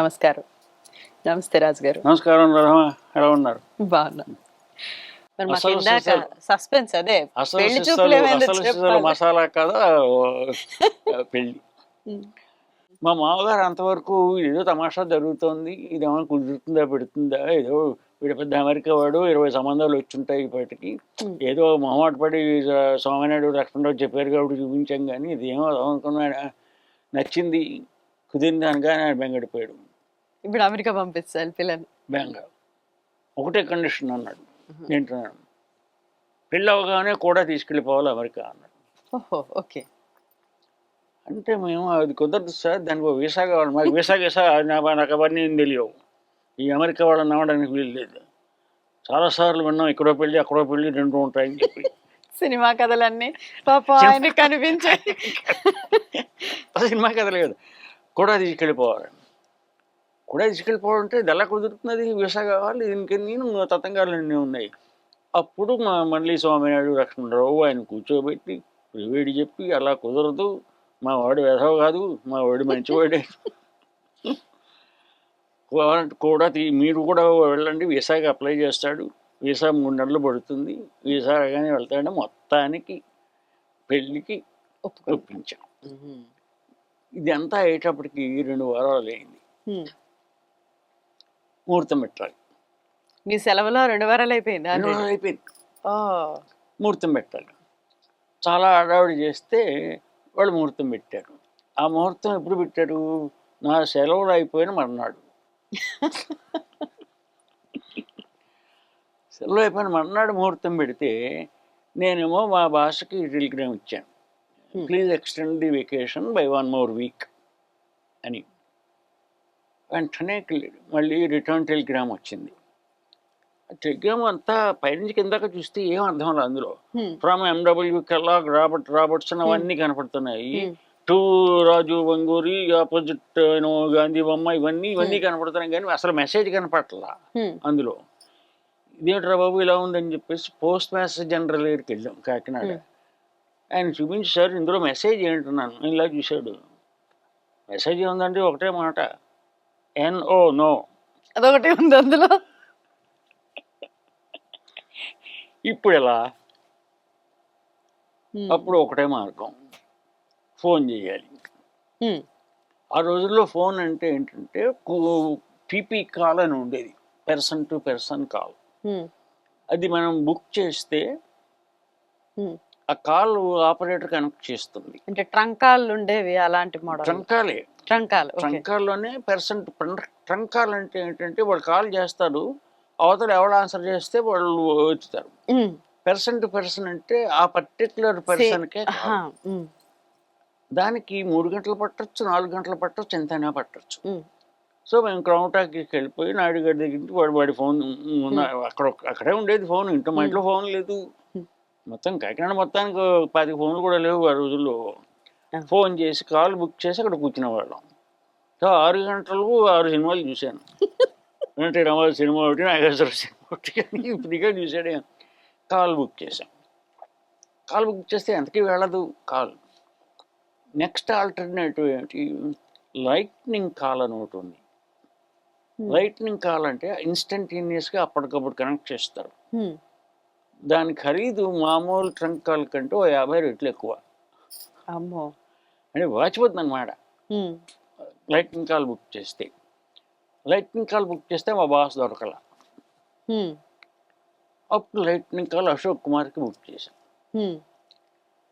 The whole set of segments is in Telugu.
నమస్కారం. నమస్తే రాజు గారు. నమస్కారం రహమా, ఎలా ఉన్నారు? బాగున్నా. మరి మాకు అసలు ఇందాక సిసలు సస్పెన్స్ అదే అసలు పెళ్లి చూపులు సిసలు ఏమైందో అసలు సిసలు చెప్పాలి. మసాలా కదా పెళ్ళి. ఉమ్, మా మామగారు అంతవరకు ఏదో తమాషా జరుగుతోంది, ఇదేమో కుదురుతుందా పెడుతుందా, ఏదో వీడు పెద్ద అమెరికా వాడు 20 సంబంధాలు వచ్చుంటాయి ఇప్పటికి, ఉమ్, ఏదో మొహమాట పడి సోమనాయుడు లక్ష్మణరావు చెప్పారు కాబట్టి చూపించాం, కానీ ఇది ఏమో అనుకున్నా నచ్చింది కుదిరింది అనగానే ఆయన బెంగడిపోయాడు. ఇప్పుడు అమెరికా పంపిస్తాను పిల్లని. బెంగ ఒకటే కండిషన్ అన్నాడు. ఏంటన్నాడు? పెళ్ళి అవగానే కూడా తీసుకెళ్ళిపోవాలి అమెరికా అన్నాడు. ఓహో, ఓకే. అంటే మేము అది కుదరదు సార్, దానికి ఒక వీసా కావాలి, మాకు వీసా నాకు అవన్నీ ఏం తెలియవు, ఈ అమెరికా వాళ్ళని నమ్మడానికి వీలు లేదు, చాలాసార్లు విన్నాం ఇక్కడో పెళ్ళి అక్కడో పెళ్ళి రెండు ఉంటాయని చెప్పి. సినిమా కథలన్నీ పాపం ఆయన కనిపించాయి. సినిమా కథ లేదు, కూడా తీసుకెళ్ళిపోవాలి. కూడా తీసుకెళ్ళిపోవాలంటే ఇది ఎలా కుదురుతున్నది, వీసా కావాలి, దీనికి నేను తతంగాలు అన్నీ ఉన్నాయి. అప్పుడు మళ్ళీ స్వామినాయుడు లక్ష్మణరావు ఆయన కూర్చోబెట్టి వేడి చెప్పి, అలా కుదరదు, మా వాడు వెధవ కాదు, మా వాడు మంచివాడే, కూడా మీరు కూడా వెళ్ళండి, వీసాకి అప్లై చేస్తాడు, వీసా 3 నెలలు పడుతుంది, వీసా రాగానే వెళ్తాడు. మొత్తానికి పెళ్ళికి ఒప్పించాం. ఇదంతా అయ్యేటప్పటికి 2 వారాలు అయింది. ముహూర్తం పెట్టాలి. మీ సెలవులో 2 వారాలు అయిపోయింది. 2 వారాలు అయిపోయింది. ముహూర్తం పెట్టాలి. చాలా హడావిడి చేస్తే వాళ్ళు ముహూర్తం పెట్టారు. ఆ ముహూర్తం ఎప్పుడు పెట్టారు? నా సెలవులు అయిపోయిన మర్నాడు. సెలవు అయిపోయిన మర్నాడు ముహూర్తం పెడితే నేనేమో మా భాషకి టెలిగ్రామ్ ఇచ్చాను, please extend the vacation by 1 more week అని. వెంటనే మళ్ళీ రిటర్న్ టెలిగ్రామ్ వచ్చింది. టెలిగ్రామ్ అంతా పైనుంచి కిందాక చూస్తే ఏం అర్థం లేదు అందులో. ఫ్రమ్ MW కెల్లాగ్ రాబర్ట్సన్ అవన్నీ కనపడుతున్నాయి, టు రాజీవ్ గంగూలీ ఆపోజిట్ గాంధీ బొమ్మ, ఇవన్నీ కనపడుతున్నాయి, కానీ అసలు మెసేజ్ కనపడలా అందులో. ఇదేంట్రా బాబు ఇలా ఉందని చెప్పేసి పోస్ట్ మాస్టర్ జనరల్ దగ్గరికి వెళ్ళాం కాకినాడ. ఆయన చూపించి, సార్ ఇందులో మెసేజ్ ఏంటున్నాను. ఇలా చూశాడు. మెసేజ్ ఏముందంటే ఒకటే మాట, NO నో. అదొకటి ఉంది అందులో. ఇప్పుడు ఎలా? అప్పుడు ఒకటే మార్గం, ఫోన్ చేయాలి. ఆ రోజుల్లో ఫోన్ అంటే ఏంటంటే పీపీ కాల్ అని ఉండేది, పర్సన్ టు పర్సన్ కాల్. అది మనం బుక్ చేస్తే ఆ కాల్ ఆపరేటర్ కనెక్ట్ చేస్తుంది. అంటే ట్రంకాలు ఉండేవి అలాంటి మోడల్. ట్రంకాల్లోనే పర్సన్. ట్రంకాల్ అంటే ఏంటంటే వాళ్ళు కాల్ చేస్తారు, అవతల ఎవరు ఆన్సర్ చేస్తే వాళ్ళు వచ్చుతారు. పర్సన్ టు పర్సన్ అంటే ఆ పర్టికులర్ పర్సన్కే. దానికి 3 గంటలు పట్టచ్చు, 4 గంటలు పట్టచ్చు, ఎంతైనా పట్టచ్చు. సో మేము క్రౌన్ టాకీకి వెళ్ళిపోయి నాయుడు గారి దగ్గరికి, వాడి ఫోన్ అక్కడే ఉండేది ఫోన్, ఇంట్లో మా ఇంట్లో ఫోన్ లేదు. మొత్తం కాకినాడ మొత్తానికి 10 ఫోన్లు కూడా లేవు ఆ రోజుల్లో. ఫోన్ చేసి కాల్ బుక్ చేసి అక్కడ కూర్చునేవాళ్ళం. సో 6 గంటలు 6 సినిమాలు చూశాను. అంటే రామారావు సినిమా ఒకటి, నాగేశ్వర సినిమా ఒకటి, ఇప్పుడుగా చూసాడే. కాల్ బుక్ చేశాం. కాల్ బుక్ చేస్తే ఎంతకీ వెళ్ళదు కాల్. నెక్స్ట్ ఆల్టర్నేటివ్ ఏంటి, లైట్నింగ్ కాల్ అని ఒకటి ఉంది. లైట్నింగ్ కాల్ అంటే ఇన్స్టంటేనియస్గా అప్పటికప్పుడు కనెక్ట్ చేస్తారు. దాని ఖరీదు మామూలు ట్రంక్ కాల్ కంటే 50 రెట్లు ఎక్కువ. అమ్మో, అంటే వాచిపోతుంది అన్నమాట. లైట్నింగ్ కాల్ బుక్ చేస్తే మా బాస్ దొరకల. అప్పుడు లైట్నింగ్ కాల్ అశోక్ కుమార్కి బుక్ చేశాం.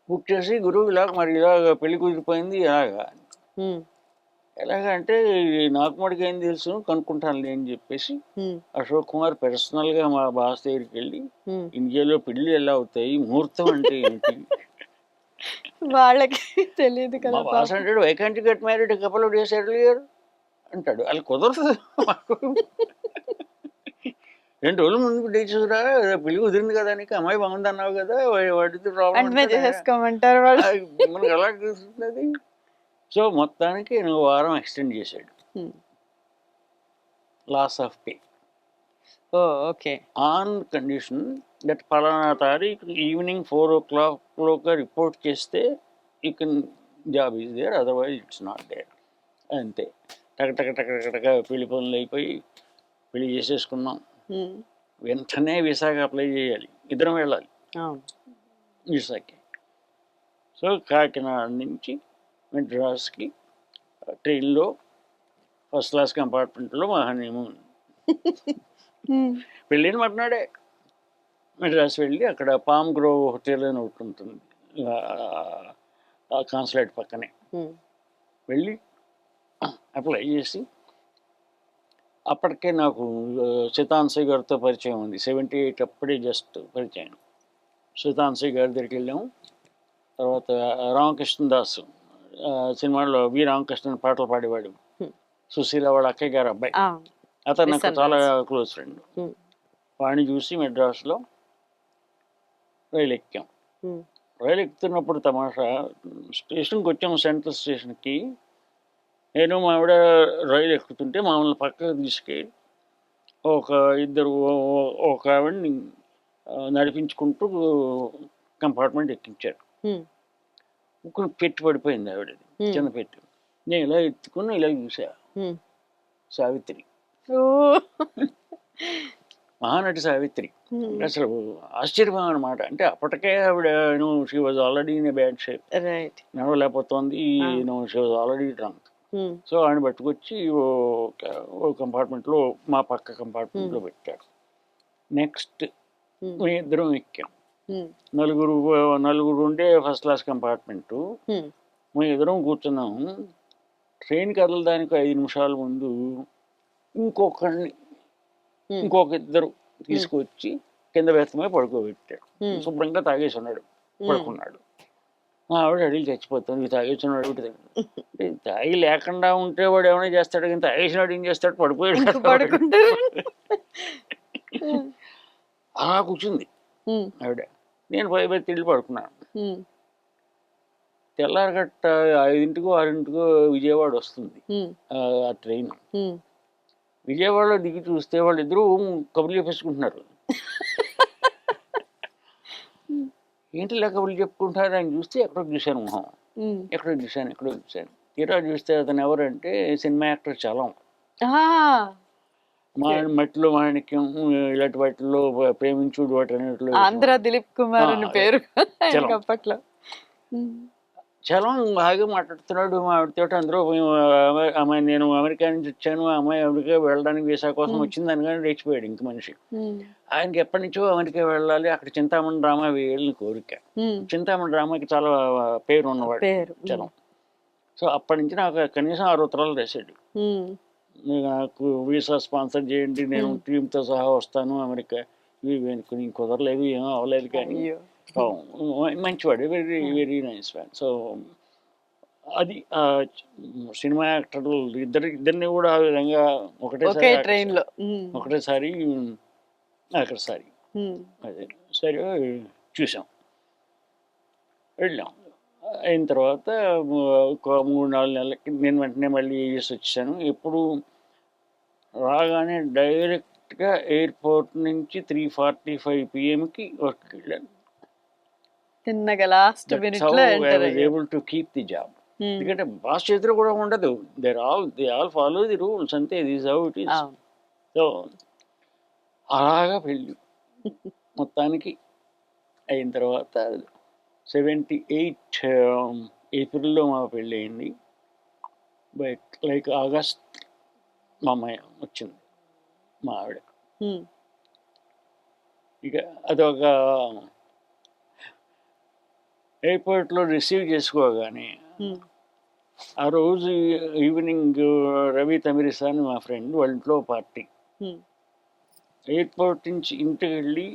బుక్ చేసి, గురువు మరి ఇలాగ పెళ్లి కుదిరిపోయింది, ఎలాగంటే నాకు మటుకు ఏం తెలుసు, కనుక్కుంటాను అని చెప్పేసి అశోక్ కుమార్ పర్సనల్గా మా బాస్ దగ్గరికి వెళ్ళి, ఇండియాలో పెళ్ళి ఎలా అవుతాయి, ముహూర్తం అంటే ఏంటి, వాళ్ళకి తెలియదు కదా. మా బాస్ అంటాడు, why can't you get married couple of days earlier అంటాడు. అది కుదరదు, 2 రోజుల ముందు డేచురా, పెళ్లి కుదిరింది కదా, నీకు అమ్మాయి బాగుంది అన్నావు కదా, వాటితో ప్రాబ్లం మనకు ఎలా కుదురుతుంది. సో మొత్తానికి 1 వారం ఎక్స్టెండ్ చేశాడు. Loss of pay. Okay. On condition that ఫలానా తారీఖు ఈవినింగ్ 4 o'clock రిపోర్ట్ చేస్తే you can job is there, otherwise it's not there. అంతే. టక టక టక టక టక పెళ్లి పనులు అయిపోయి పెళ్లి చేసేసుకున్నాం. వెంటనే వీసాకి అప్లై చేయాలి, ఇద్దరం వెళ్ళాలి వీసాకి. సో కాకినాడ నుంచి మెడ్రాస్కి ట్రైన్లో ఫస్ట్ క్లాస్ కంపార్ట్మెంట్లో మా హనీమూన్. వెళ్ళిన మర్నాడే మెడ్రాస్ వెళ్ళి అక్కడ పామ్ గ్రోవ్ హోటల్ అని ఒకటి ఉంటుంది కాన్సులేట్ పక్కనే, వెళ్ళి అప్లై చేసి అప్పటికే నాకు సితాన్సీ గారితో పరిచయం ఉంది. 78 అప్పుడే జస్ట్ పరిచయం. సితాన్సీ గారి దగ్గరికి వెళ్ళాము. తర్వాత రామకృష్ణదాస్ సినిమాలో వి రామకృష్ణన్ పాటలు పాడేవాడు, సుశీల వాళ్ళ అక్కయ్య గారు అబ్బాయి, అతను నాకు చాలా క్లోజ్ ఫ్రెండ్. వాడిని చూసి మెడ్రాస్లో రైలు ఎక్కాం. రైలు ఎక్కుతున్నప్పుడు తమాషా, స్టేషన్కి వచ్చాము, సెంట్రల్ స్టేషన్కి. నేను మా ఆవిడ రైలు ఎక్కుతుంటే మామూలు పక్కకు తీసుకెళ్ళి ఒక ఆవిడని నడిపించుకుంటూ కంపార్ట్మెంట్ ఎక్కించారు. పెట్టి పడిపోయింది ఆవిడది, చిన్న పెట్టి. నేను ఇలా ఎత్తుకుని ఇలా చూసా, సావిత్రి, మహానటి సావిత్రి. అసలు ఆశ్చర్యం అనమాట. అంటే అప్పటికే ఆవిడ she was already in a bad shape, నడవలేకపోతుంది, she was already drunk. So ఆయన పట్టుకొచ్చి ఓ కంపార్ట్మెంట్లో, మా పక్క కంపార్ట్మెంట్లో పెట్టాడు. నెక్స్ట్ మీ ఇద్దరం ఎక్కాం. నలుగురు ఉండే ఫస్ట్ క్లాస్ కంపార్ట్మెంటు. మేము ఇద్దరం కూర్చున్నాము. ట్రైన్ కదలడానికి 5 నిమిషాల ముందు ఇంకొక ఇద్దరు తీసుకొచ్చి కింద వ్యక్తమై పడుకోబెట్టాడు. శుభ్రంగా తాగేసి ఉన్నాడు, పడుకున్నాడు. మా ఆవిడ అడిగి చచ్చిపోతాను, తాగేసి ఉన్నాడు. తాగి లేకుండా ఉంటే వాడు ఏమైనా చేస్తాడు, కానీ తాగేసినాడు ఏం చేస్తాడు, పడిపోయాడు. అలా కూర్చుంది ఆవిడ. నేను పైబడి తిరిగి పడుకున్నాను. తెల్లారగట్ట 5ంటికో 6ంటికో విజయవాడ వస్తుంది ఆ ట్రైన్. విజయవాడలో దిగి చూస్తే వాళ్ళిద్దరూ కబుర్లు చెప్పేసుకుంటున్నారు. ఏంటి ఇలా కబుర్లు చెప్పుకుంటారు అని చూస్తే ఎక్కడో చూశాను మొహం, ఎక్కడో చూశాను. తీరా చూస్తే అతను ఎవరంటే సినిమా యాక్టర్ చలం. మట్టిలో మాణిక్యం ఇలాంటి వాటిల్లో, ప్రేమించుడు వాటి అన్నిటిలో ఆంధ్ర దిలీప్ కుమార్ అని పేరు అప్పట్లో. చలం బాగా మాట్లాడుతున్నాడు మా ఆవిడతో. అందరూ అమ్మాయి, నేను అమెరికా నుంచి వచ్చాను, ఆ అమ్మాయి అమెరికా వెళ్ళడానికి వీసా కోసం వచ్చిందని కానీ లేచిపోయాడు ఇంక మనిషి. ఆయనకి ఎప్పటి నుంచో అమెరికా వెళ్ళాలి, అక్కడ చింతామణి డ్రామా వేయాలని కోరిక. చింతామణి డ్రామాకి చాలా పేరు ఉన్నవాడు చలం. సో అప్పటి నుంచి నాకు కనీసం 6 ఉత్తరాలు రాశాడు, నాకు వీసా స్పాన్సర్ చేయండి, నేను టీంతో సహా వస్తాను అమెరికా. ఇవి కుదరలేదు, ఏమో అవ్వలేదు. కానీ మంచివాడు, very very nice man. So అది సినిమా యాక్టర్లు ఇద్దరిని కూడా ఆ విధంగా ఒకటేసారి అక్కడసారి అదే సరే చూసాం, వెళ్ళాం. అయిన తర్వాత ఒక 3-4 నెలలకి నేను వెంటనే మళ్ళీ యూఎస్ వచ్చాను. ఎప్పుడు రాగానే డైరెక్ట్గా ఎయిర్పోర్ట్ నుంచి 3:45 PM వర్క్కి వెళ్ళాను. Able to keep the job. ఎందుకంటే బాస్ చేతిలో కూడా ఉండదు, they all follow the rules, అంతే. This how it is. So అలాగా పెళ్ళి మొత్తానికి అయిన తర్వాత 78 ఏప్రిల్లో మా పెళ్ళి అయింది. బట్ లైక్ ఆగస్ట్ మా అమ్మాయి వచ్చింది, మా ఆవిడ. ఇక అదొక ఎయిర్పోర్ట్లో రిసీవ్ చేసుకోగానే ఆ రోజు ఈవినింగ్ రవి తమిరిసా అని మా ఫ్రెండ్ వాళ్ళ ఇంట్లో పార్టీ. ఎయిర్పోర్ట్ నుంచి ఇంటికి వెళ్ళి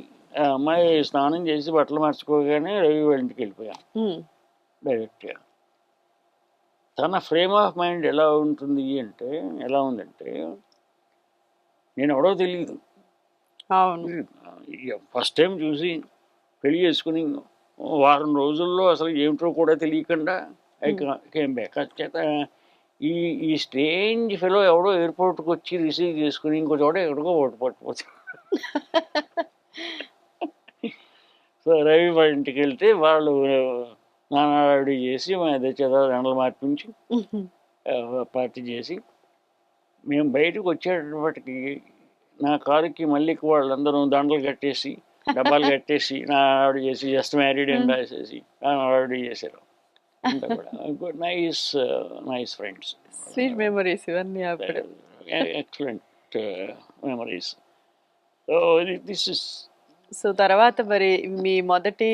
ఆ అమ్మాయి స్నానం చేసి బట్టలు మార్చుకోగానే రవి వాళ్ళ ఇంటికి వెళ్ళిపోయాం డైరెక్ట్గా. తన ఫ్రేమ్ ఆఫ్ మైండ్ ఎలా ఉందంటే నేను ఎవడో తెలియదు, ఫస్ట్ టైం చూసి పెళ్లి చేసుకుని వారం రోజుల్లో అసలు ఏమిటో కూడా తెలియకుండా కేమ్ బ్యాక్. చేత ఈ స్ట్రేంజ్ ఫెలో ఎవడో ఎయిర్పోర్ట్కి వచ్చి రిసీవ్ చేసుకుని ఇంకో చోట ఎక్కడికో పట్టుపోతుంది. సో రవి వాళ్ళ ఇంటికి వెళ్తే వాళ్ళు నానాడు చేసి మా దగ్గర చేత దండలు మార్పించి పార్టీ చేసి మేము బయటకు వచ్చేటప్పటికి నా కారుకి మళ్ళీకి వాళ్ళందరూ దండలు కట్టేసి డబ్బాలు కట్టేసి నా ఆవిడ చేసి జస్ట్ మ్యారీడ్ అని రాసేసి ఆవిడ చేశారు. అంతా కూడా nice nice friends, sweet memories ఇవన్నీ అప్పుడు. Excellent memories. So this is. So తర్వాత మరి మీ మొదటి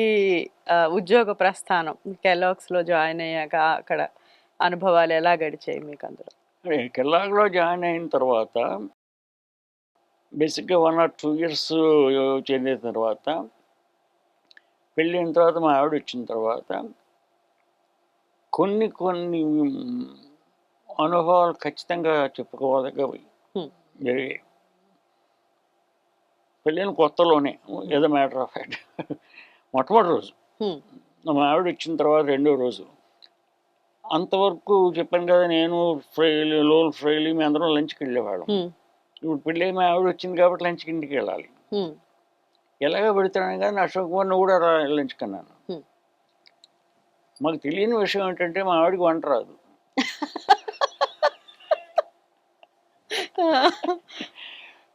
ఉద్యోగ ప్రస్థానం కెలాగ్స్లో జాయిన్ అయ్యాక అక్కడ అనుభవాలు ఎలా గడిచాయి మీకు అందులో? కెల్లాగ్లో జాయిన్ అయిన తర్వాత బేసిక్గా 1 or 2 years చెందిన తర్వాత, పెళ్ళైన తర్వాత మా ఆవిడ వచ్చిన తర్వాత కొన్ని కొన్ని అనుభవాలు ఖచ్చితంగా చెప్పుకోదగ్గవి జరిగాయి. పెళ్ళైన కొత్తలోనే ఏదో మ్యాటర్ ఆఫ్ ఫ్యాక్ట్ మొట్టమొదటి రోజు మా ఆవిడ వచ్చిన తర్వాత 2వ రోజు, అంతవరకు చెప్పాను కదా నేను ఫ్రైలీ లోల్ ఫ్రైలీ మేము అందరం లంచ్కి వెళ్ళేవాళ్ళం. ఇప్పుడు పెళ్ళి మా ఆవిడ వచ్చింది కాబట్టి లంచ్కి ఇంటికి వెళ్ళాలి. ఎలాగ పెడతాను కానీ అశోక్ కుమార్ని కూడా లంచ్కి అన్నాను. మాకు తెలియని విషయం ఏంటంటే మా ఆవిడకి వంట రాదు.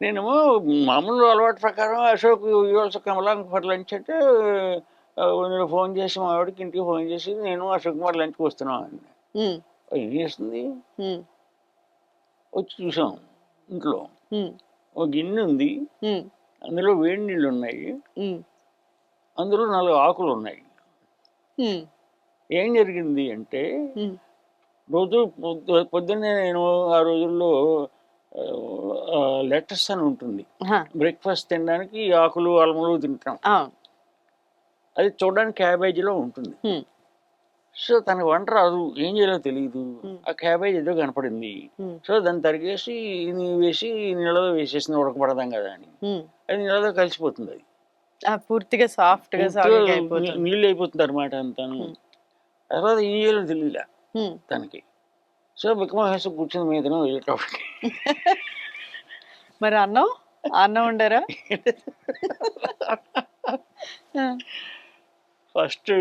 నేనేమో మామూలు అలవాటు ప్రకారం అశోక్ యూఎల్స్ కమలాంగ్ ఫర్ లంచ్ అంటే నేను ఫోన్ చేసి మా ఆవిడకి ఇంటికి ఫోన్ చేసి నేను అశోక్ కుమార్ లంచ్కి వస్తున్నాను అని. ఏం చేస్తుంది, వచ్చి చూసాం ఇంట్లో ఒక గిన్నె ఉంది, అందులో వేడి నీళ్ళు ఉన్నాయి, అందులో 4 ఆకులు ఉన్నాయి. ఏం జరిగింది అంటే రోజు పొద్దున్నే నేను ఆ రోజుల్లో లెటర్స్ అని ఉంటుంది, బ్రేక్ఫాస్ట్ తినడానికి ఈ ఆకులు అలములు తింటాం. అది చూడడానికి క్యాబేజీలో ఉంటుంది. సో తనకు వంట రాదు, ఏం చేయాలో తెలియదు. ఆ క్యాబేజ్ ఏదో కనపడింది, సో దాన్ని తరిగేసి వేసి నీళ్ళలో వేసేసింది, ఉడకబడదాం కదా అని. అది నీళ్ళలో కలిసిపోతుంది, అది పూర్తిగా సాఫ్ట్ గా నీళ్ళు అయిపోతుంది అనమాట అంతాను. తర్వాత ఏం చేయాలో తెలియలే తనకి. సో బిక్కమహేష్ కూర్చుని మీదనే వెళ్ళేటప్పటికి మరి అన్నం ఉండరా? ఫస్ట్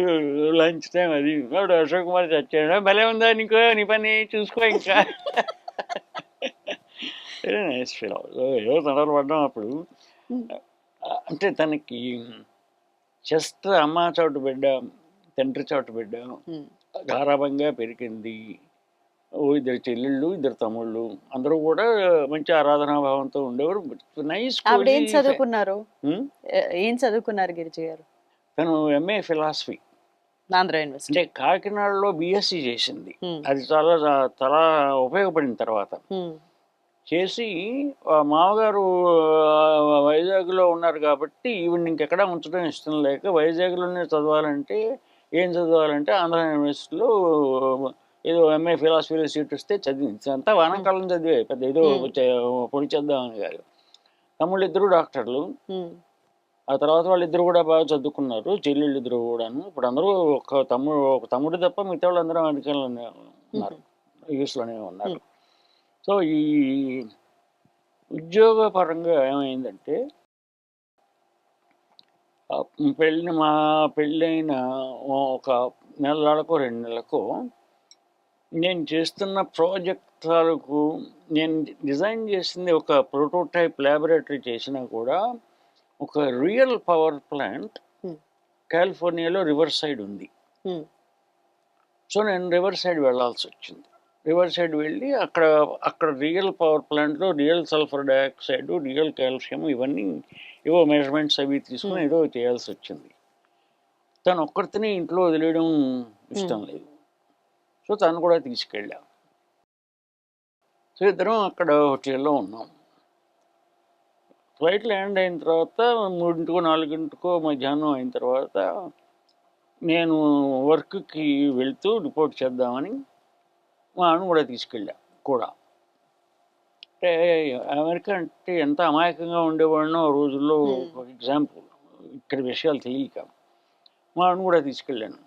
లంచ్ టైం అది. వాడు అశోక్ కుమార్ చచ్చాడు, భలే ఉందా నీకో, నీ పని చూసుకో ఇంకా. Nice feel. ఏదో తొందరలు పడ్డాం అప్పుడు. అంటే తనకి జస్ట్ అమ్మ చోటు బిడ్డ, తండ్రి చోటు బిడ్డ, గారాబంగా పెరిగింది. 2 చెల్లెళ్ళు 2 తమ్ముళ్ళు, అందరూ కూడా మంచి ఆరాధనాభావంతో ఉండేవారు. నైస్. ఏం చదువుకున్నారు గిరిజీ గారు? తను MA ఫిలాసఫీ ఆంధ్ర యూనివర్సిటీ, అంటే కాకినాడలో BSc చేసింది. అది చాలా చాలా ఉపయోగపడింది. తర్వాత చేసి మామగారు వైజాగ్లో ఉన్నారు కాబట్టి ఈవిడ ఇంకెక్కడా ఉంచడం ఇష్టం లేక వైజాగ్లోనే చదవాలంటే ఏం చదవాలంటే ఆంధ్ర యూనివర్సిటీలో ఏదో MA ఫిలాసఫీలో సీట్ వస్తే చదివింది. అంతా వానాకాలం చదివే, పెద్ద ఏదో పొడి చేద్దామని కాదు. తమ్ముళ్ళు 2 డాక్టర్లు. ఆ తర్వాత వాళ్ళిద్దరు కూడా బాగా చదువుకున్నారు, చెల్లెళ్ళు 2 కూడాను. ఇప్పుడు అందరూ ఒక తమ్ముడు తప్ప మిగతా వాళ్ళందరూ అమెరికాలోనే ఉన్నారు, యూఎస్లోనే ఉన్నారు. సో ఈ ఉద్యోగ పరంగా ఏమైందంటే మా పెళ్ళైన ఒక నెలకో 2 నెలలకో నేను చేస్తున్న ప్రాజెక్టులకు, నేను డిజైన్ చేసింది ఒక ప్రోటోటైప్ ల్యాబొరేటరీ చేసినా కూడా ఒక రియల్ పవర్ ప్లాంట్ కాలిఫోర్నియాలో రివర్ సైడ్ ఉంది. సో నేను రివర్ సైడ్ వెళ్ళాల్సి వచ్చింది. రివర్ సైడ్ వెళ్ళి అక్కడ రియల్ పవర్ ప్లాంట్లో real sulphur dioxide, real calcium, ఇవన్నీ ఏవో మెజర్మెంట్స్ అవి తీసుకుని ఏదో చేయాల్సి వచ్చింది. తను ఒక్కరితోనే ఇంట్లో వదిలేయడం ఇష్టం లేదు. సో తను కూడా తీసుకెళ్ళాం. సో ఇద్దరం అక్కడ హోటల్లో ఉన్నాం. ఫ్లైట్ ల్యాండ్ అయిన తర్వాత 3 4 మధ్యాహ్నం అయిన తర్వాత నేను వర్క్కి వెళ్తూ రిపోర్ట్ చేద్దామని మా ఆవిడ కూడా తీసుకెళ్ళా కూడా. అంటే అమెరికా అంటే ఎంత అమాయకంగా ఉండేవాడినో ఆ రోజుల్లో. ఒక ఎగ్జాంపుల్, ఇక్కడ విషయాలు తెలియక మా ఆవిడ కూడా తీసుకెళ్ళాను.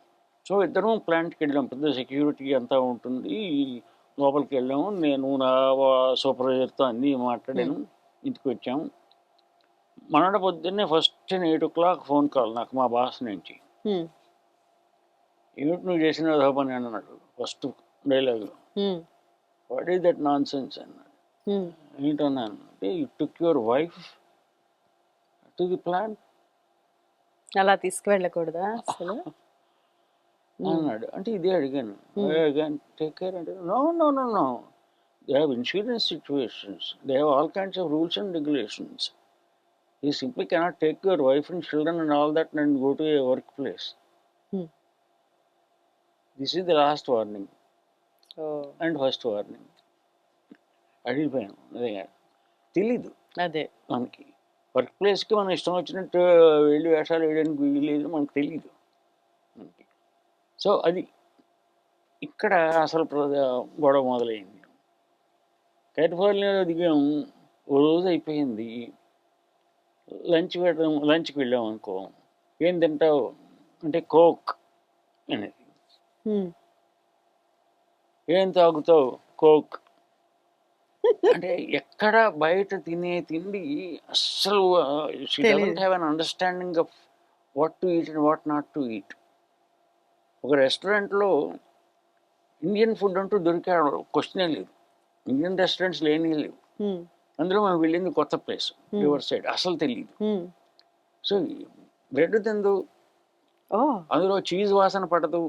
సో ఇద్దరం ప్లాంట్కి వెళ్ళాం, పెద్ద సెక్యూరిటీ అంతా ఉంటుంది. లోపలికి వెళ్ళాము, నేను నా సూపర్వైజర్తో అన్నీ మాట్లాడాను, ఇంటికి వచ్చాము. మనాడు పొద్దున్నే ఫస్ట్ 8 o'clock ఫోన్ కాల్ నాకు మా బాస్ నుంచి. ఏమిటి నువ్వు చేసిన పని అన్నాడు first dialogue. What is that nonsense అన్నాడు. ఏంటన్నాను అంటే you took your wife to the plan అలా తీసుకువెళ్ళకూడదా అసలు? అన్నాడు. అంటే ఇదే అడిగాను. టేక్ కేర్ అంటే no no no no they have insurance situations they have all kinds of rules and regulations you simply cannot take your wife and children and all that and go to a work place this is the last warning and first warning. అడిగిపోయాను. అదే తెలీదు అదే మనకి వర్క్ ప్లేస్కి మనం ఇష్టం వచ్చినట్టు వెళ్ళి వేషాలు వేయడానికి వీలేదు, మనకు తెలీదు మనకి. సో అది ఇక్కడ అసలు గొడవ మొదలైంది. కాలిఫోర్నియాలో దిగాము, ఓ రోజు అయిపోయింది. లంచ్కి వెళ్ళాం అనుకో, ఏం తింటావు అంటే కోక్ అనేది. ఏం తాగుతావు? కోక్. అంటే ఎక్కడ బయట తినే తిండి అస్సలు she doesn't have an understanding of what to eat and what not to eat. ఒక రెస్టారెంట్లో ఇండియన్ ఫుడ్ అంటూ దొరికే క్వశ్చనే లేదు. ఇండియన్ రెస్టారెంట్స్ లేనే లేవు. అందులో మనం వెళ్ళింది కొత్త ప్లేస్, రివర్ సైడ్, అసలు తెలియదు. సో బ్రెడ్ తిందు, అందులో చీజ్ వాసన పడదు,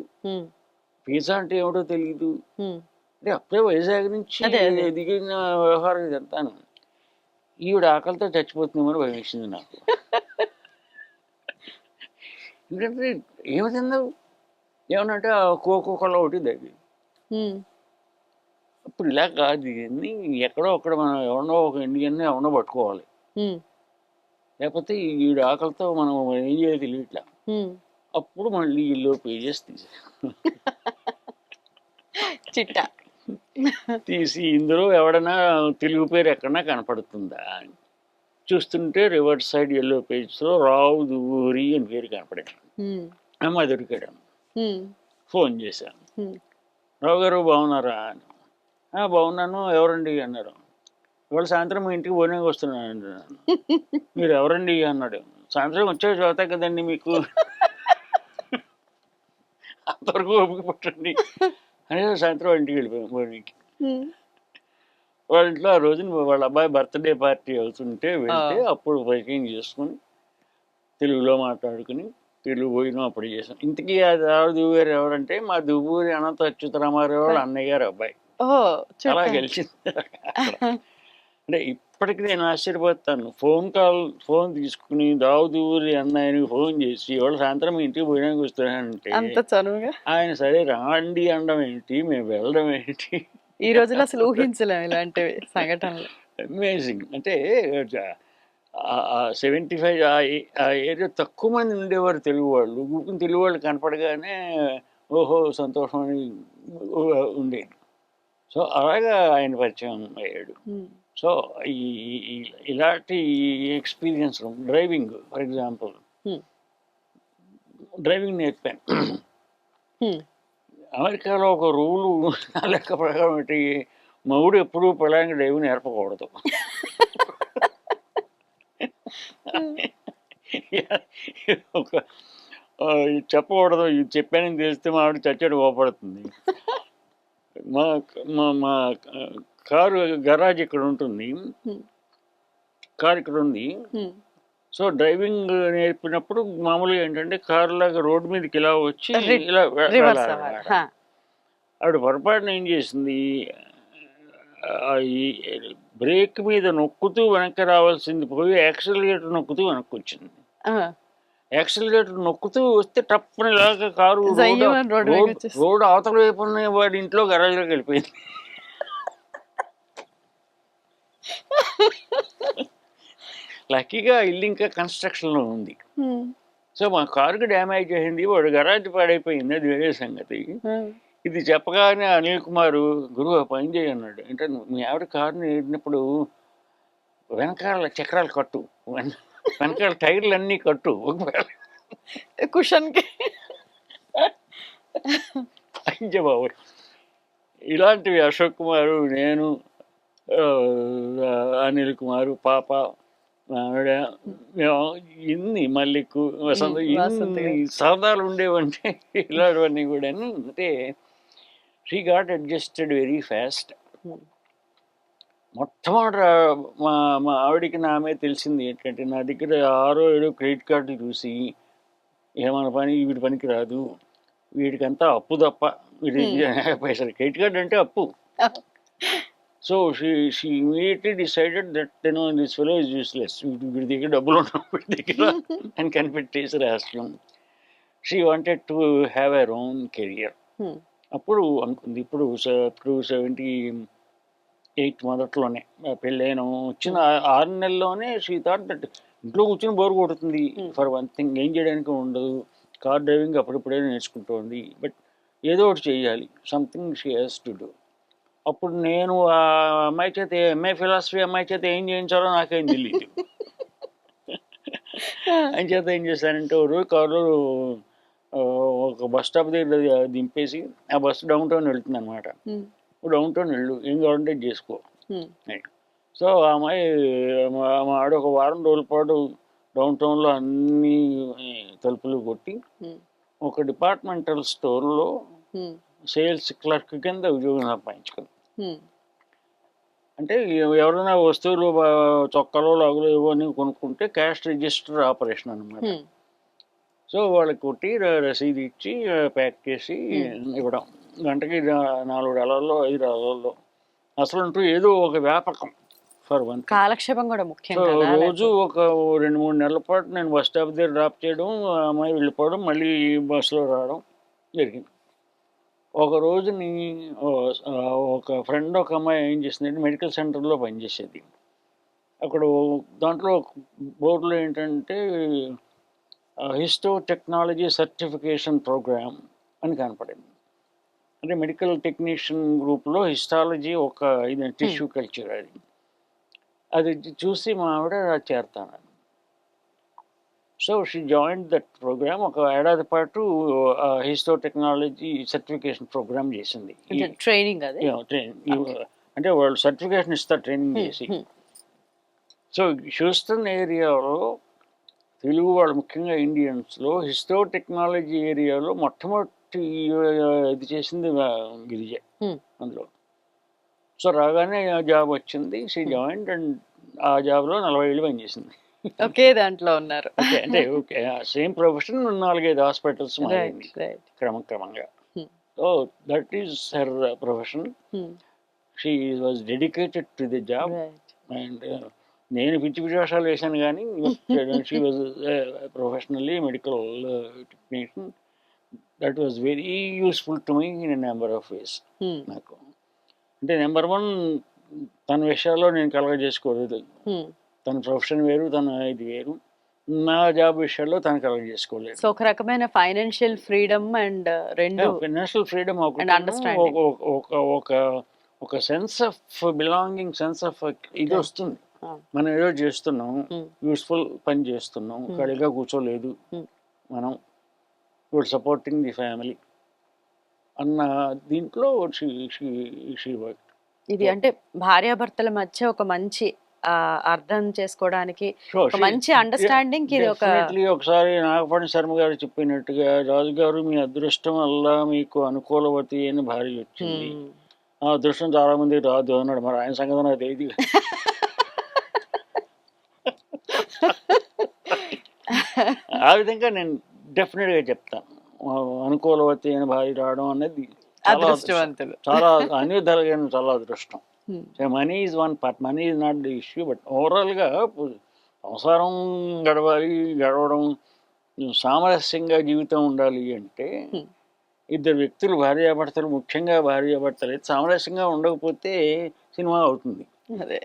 పిజ్జా అంటే ఏమిటో తెలియదు. అంటే అప్పుడే వైజాగ్ నుంచి దిగిన వ్యవహారం ఇదంతాను. ఈవిడ ఆకలితో చచ్చిపోతుందేమని భయం వేసింది నాకు. ఎందుకంటే ఏమి తిందావు, ఏమనంటే కోకోకోలా ఒకటి దగ్గర. ఇప్పుడు ఇలా కాదు, ఇవన్నీ ఎక్కడో అక్కడ మనం ఎవరినో ఒక ఇండియన్ ఎవరినో పట్టుకోవాలి, లేకపోతే ఈవిడ ఆకలితో మనం ఏం చేయాలి తెలియట్లా. అప్పుడు మళ్ళీ ఇల్లు పేజెస్ చిట్టా తీసి ఇందులో ఎవడన్నా తెలుగు పేరు ఎక్కడన్నా కనపడుతుందా అని చూస్తుంటే రివర్స్ సైడ్ ఎల్లో పేజ్లో రావు దూరి అని పేరు కనపడింది. అమ్మ దొరికాడు. ఫోన్ చేశాను, రావు గారు బాగున్నారా అని. బాగున్నాను, ఎవరండి అన్నారు. ఇవాళ సాయంత్రం మీ ఇంటికి భోజనానికి వస్తున్నాను అంటున్నాను. మీరు ఎవరండి అన్నాడు. సాయంత్రం వచ్చే చదువుతా కదండి మీకు, అంతవరకు ఓపిక పట్టండి అని సాయంత్రం ఇంటికి వెళ్ళిపోయాం భోజనానికి. వాళ్ళ ఇంట్లో ఆ రోజున వాళ్ళ అబ్బాయి బర్త్డే పార్టీ అవుతుంటే వెళ్తే అప్పుడు పరిచయం చేసుకుని తెలుగులో మాట్లాడుకుని తెలుగు భోజనం అప్పుడు చేసాం. ఇంతకీ అది దువ్వేరు ఎవరంటే మా దువ్వూరి అనంత అచ్యుతరామారావు వాళ్ళ అన్నయ్య గారు అబ్బాయి. అలా గెలిచింది. అంటే ఇప్పటికి నేను ఆశ్చర్యపోతాను. ఫోన్ తీసుకుని దావుదూరి అన్నయ్యని ఫోన్ చేసి వాళ్ళు సాయంత్రం ఇంటికి భోజనానికి వస్తున్నానంటే ఆయన సరే రాండి అనడం ఏంటి, మేము వెళ్ళడం ఏంటి, ఈ రోజులో అసలు ఊహించలేము ఇలాంటివి సంఘటనలు. అమేజింగ్. అంటే 75 ఆ ఏరియా తక్కువ మంది ఉండేవారు తెలుగు వాళ్ళు. గుంపుని తెలుగు వాళ్ళు కనపడగానే ఓహో సంతోషం అని ఉండేది. సో అలాగా ఆయన పరిచయం అయ్యాడు. సో ఇలాంటి experience driving, for example driving నేర్పాను. అమెరికాలో ఒక రూలు లెక్క ప్రకారం ఏంటి, మగుడు ఎప్పుడూ పిల్లలకి డ్రైవింగ్ నేర్పకూడదు. ఒక చెప్పకూడదు, ఇది చెప్పానని తెలిస్తే మా ఆవిడ చచ్చాడు కోపడుతుంది. మా మా కారు గరాజ్ ఇక్కడ ఉంటుంది, కారు ఇక్కడ ఉంది. సో డ్రైవింగ్ నేర్పినప్పుడు మామూలుగా ఏంటంటే కారు లాగా రోడ్డు మీదకి ఇలా వచ్చి ఇలా ఆవిడ పొరపాటున ఏం చేసింది, ఈ బ్రేక్ మీద నొక్కుతూ వెనక్కి రావాల్సింది పోయి యాక్సిలరేటర్ నొక్కుతూ వెనక్కి వచ్చింది. యాక్సిలరేటర్ నొక్కుతూ వస్తే టప్పున ఇలాగ కారు రోడ్డు అవతల వైపు ఉన్న వాడి ఇంట్లో గరాజ్లోకి వెళ్ళిపోయింది. లక్కీగా ఇల్లు ఇంకా కన్స్ట్రక్షన్లో ఉంది. సో మా కారుకి డ్యామేజ్ అయింది, వాడు గరాజ్ పాడైపోయింది, అది వేరే సంగతి. ఇది చెప్పగానే అనిల్ కుమార్ గురువు పని చేయన్నాడు. అంటే మీ ఆవిడ కారుని ఏడినప్పుడు వెనకాల చక్రాలు కట్టు, వెనకాల టైర్లు అన్నీ కట్టు, ఒకవేళ కుషన్కి బాబు. ఇలాంటివి అశోక్ కుమారు, నేను, అనిల్ కుమారు, పాప, ఆవిడ, ఇన్ని మల్లికు, వసంత, ఇన్ని సరదాలు ఉండేవంటే ఇలాంటివన్నీ కూడా. అంటే she got adjusted very fast. మొట్టమొదట మా మా ఆవిడకి నా మీద తెలిసింది ఏంటంటే, నా దగ్గర 6 7 క్రెడిట్ కార్డులు చూసి, ఏమన్న పని వీడి పనికి రాదు, వీడికంతా అప్పు తప్ప వీడి దగ్గర పైసలు, క్రెడిట్ కార్డ్ అంటే అప్పు. So she immediately decided that this fellow is useless, వీడి దగ్గర డబ్బులు ఉండవు వీడి దగ్గర అని కనిపెట్టేసి రాష్ట్రం. She wanted to have her own career. అప్పుడు అనుకుంది, ఇప్పుడు 78 మొదట్లోనే పెళ్ళైన వచ్చిన 6 నెలల్లోనే షీ థాట్ దట్ ఇంట్లో కూర్చొని బోర్ కొడుతుంది, ఫర్ వన్ థింగ్ ఏం చేయడానికి ఉండదు, కార్ డ్రైవింగ్ అప్పుడప్పుడే నేర్చుకుంటోంది, బట్ ఏదో ఒకటి చేయాలి, something she has to do. అప్పుడు నేను ఆ అమ్మాయి చేత ఎంఏ ఫిలాసఫీ అమ్మాయి చేత ఏం చేయించాలో నాకేం తెలియదు. ఆయన చేత ఏం చేశానంటే, ఓ రోజు కారులో ఒక బస్ స్టాప్ దగ్గర దింపేసి, ఆ బస్సు డౌన్ టౌన్ వెళ్తుంది అనమాట. డౌన్ టౌన్ వెళ్ళు, ఏం కావాలంటే చేసుకో. సో ఆ అమ్మాయి మా ఆడ ఒక వారం రోజుల పాటు డౌన్ టౌన్లో అన్ని తలుపులు కొట్టి ఒక డిపార్ట్మెంటల్ స్టోర్లో సేల్స్ క్లర్క్ కింద ఉద్యోగం సంపాదించుకుంది. అంటే ఎవరైనా వస్తువులు చొక్కాలో లాగులో ఏవో అని కొనుక్కుంటే క్యాష్ రిజిస్టర్ ఆపరేషన్ అనమాట. సో వాళ్ళకి కొట్టి రసీదు ఇచ్చి ప్యాక్ చేసి ఇవ్వడం. గంటకి $4 $5 అసలు అంటూ ఏదో ఒక వ్యాపకం ఫర్ వన్ కాలక్షేపం కూడా ముఖ్యం. సో రోజు ఒక 2-3 నెలల పాటు నేను బస్ స్టాప్ దగ్గర డ్రాప్ చేయడం, అమ్మాయి వెళ్ళిపోవడం, మళ్ళీ బస్సులో రావడం జరిగింది. ఒక రోజుని ఒక ఫ్రెండ్ ఒక అమ్మాయి ఏం చేసిందంటే, మెడికల్ సెంటర్లో పనిచేసేది. అక్కడ దాంట్లో బోర్డులో ఏంటంటే హిస్టో టెక్నాలజీ సర్టిఫికేషన్ ప్రోగ్రామ్ అని కనపడింది. అంటే మెడికల్ టెక్నీషియన్ గ్రూప్లో హిస్టాలజీ ఒక ఇది టిష్యూ కల్చర్, అది చూసి మా ఆవిడ చేరతాను. So she join that programme. ఒక ఏడాది పాటు హిస్టో టెక్నాలజీ సర్టిఫికేషన్ ప్రోగ్రామ్ చేసింది. ట్రైనింగ్ అంటే వాళ్ళు సర్టిఫికేషన్ ఇస్తారు ట్రైనింగ్ చేసి. సో హ్యూస్టన్ ఏరియాలో తెలుగు వాళ్ళు, ముఖ్యంగా ఇండియన్స్లో హిస్టో టెక్నాలజీ ఏరియాలో మొట్టమొదటి ఇది చేసింది గిరిజ అందులో. సో రాగానే జాబ్ వచ్చింది, షీ జాయిన్, అండ్ ఆ జాబ్లో 40 ఏళ్ళు పనిచేసింది. ఒకే దాంట్లో ఉన్నారు. అంటే ఓకే, సేమ్ ప్రొఫెషన్, 4-5 హాస్పిటల్స్ మారింది క్రమక్రమంగా. So that is her profession. She was dedicated to the job. And నేను పిచ్చి వేషాలు వేశాను కానీ she was professionally medical technician. That was very useful to me in number of ways. నాకు అంటే నెంబర్ 1, తన విషయాల్లో నేను కలగజేసుకోలేదు. తన ప్రొఫెషన్ వేరు, తన ఇది వేరు. నా జాబ్ విషయాల్లో తను కలెక్ట్ చేసుకోలేదు. సో ఒక రకమైన ఫైనాన్షియల్ ఫ్రీడమ్ అండ్ రెండు ఫైనాన్షియల్ ఫ్రీడమ్, ఒక sense of belonging, sense of ఇది వస్తుంది. మనం ఏదో చేస్తున్నాం, యూస్ఫుల్ పని చేస్తున్నాం, ఖాళీగా కూర్చోలేదు మనం, యూర్ సపోర్టింగ్ ది ఫ్యామిలీ అన్న దీంట్లో ఇది అంటే భార్యాభర్తల మధ్య ఒక మంచి అర్థం చేసుకోవడానికి మంచి అండర్స్టాండింగ్. ఇది ఒకసారి నాగపణి శర్మ గారు చెప్పినట్టుగా, రాజుగారు మీ అదృష్టం వల్ల మీకు అనుకూలవతి అని భార్య వచ్చింది, ఆ అదృష్టం చాలా మందికి రాదు అన్నాడు. మరి ఆయన సంగతి నాకు తెలియదు. ఆ విధంగా నేను డెఫినెట్గా చెప్తాను, అనుకూలవతి అని భార్య రావడం అనేది చాలా అన్ని విధాలుగా చాలా అదృష్టం. Money is one part, money is not the issue, but ఓవరాల్గా సంసారం గడవడం, సామరస్యంగా జీవితం ఉండాలి అంటే ఇద్దరు వ్యక్తులు, భార్యాభర్తలు, ముఖ్యంగా భార్యాభర్తలు అయితే సామరస్యంగా ఉండకపోతే సినిమా అవుతుంది. అదే